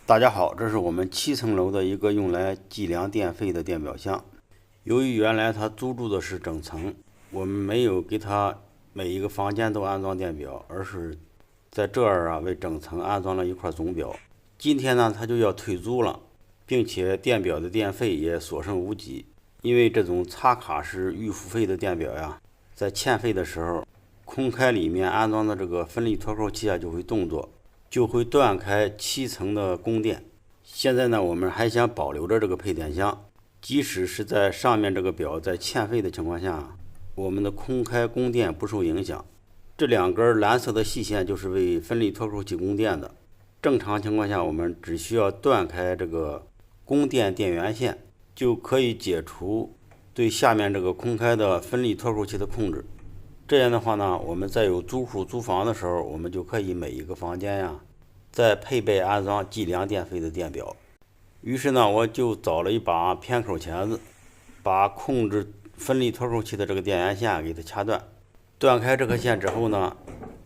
大家好，这是我们7层楼的一个用来计量电费的电表箱。由于原来它租住的是整层，我们没有给它每一个房间都安装电表，而是在这儿为整层安装了一块总表。今天呢，它就要退租了，并且电表的电费也所剩无几。因为这种插卡式预付费的电表在欠费的时候，空开里面安装的这个分离脱扣器就会动作，就会断开7层的供电。现在呢，我们还想保留着这个配电箱，即使是在上面这个表在欠费的情况下，我们的空开供电不受影响。这2根蓝色的细线就是为分离脱扣器供电的。正常情况下，我们只需要断开这个供电电源线，就可以解除对下面这个空开的分离脱扣器的控制。这样的话呢，我们在有租户租房的时候，我们就可以每一个房间再配备安装计量电费的电表。于是呢，我就找了一把偏口钳子，把控制分离脱扣器的这个电源线给它掐断。断开这个线之后呢，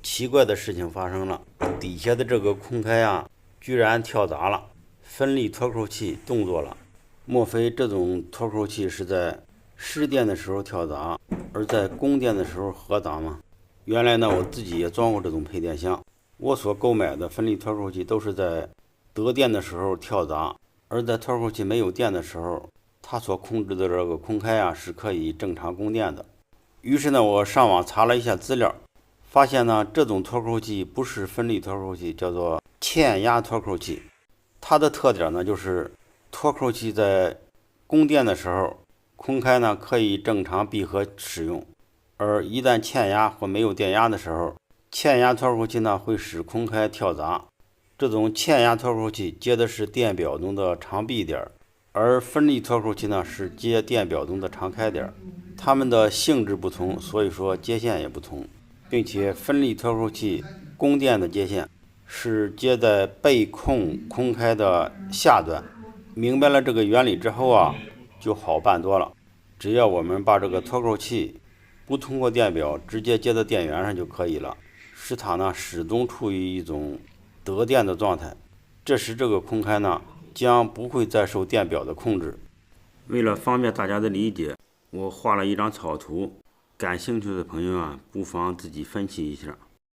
奇怪的事情发生了，底下的这个空开居然跳闸了，分离脱扣器动作了。莫非这种脱扣器是在失电的时候跳闸，而在供电的时候合闸吗？原来呢，我自己也装过这种配电箱。我所购买的分离脱扣器都是在得电的时候跳闸，而在脱扣器没有电的时候，它所控制的这个空开是可以正常供电的。于是呢，我上网查了一下资料，发现呢，这种脱扣器不是分离脱扣器，叫做欠压脱扣器。它的特点呢，就是脱扣器在供电的时候，空开呢可以正常闭合使用，而一旦欠压或没有电压的时候，欠压脱扣器呢会使空开跳闸。这种欠压脱扣器接的是电表中的长闭点，而分离脱扣器呢是接电表中的长开点。它们的性质不同，所以说接线也不同，并且分离脱扣器供电的接线是接在被控空开的下端。明白了这个原理之后就好办多了。只要我们把这个脱扣器不通过电表直接接到电源上就可以了，使它呢始终处于一种得电的状态。这时这个空开呢将不会再受电表的控制。为了方便大家的理解，我画了一张草图，感兴趣的朋友不妨自己分析一下。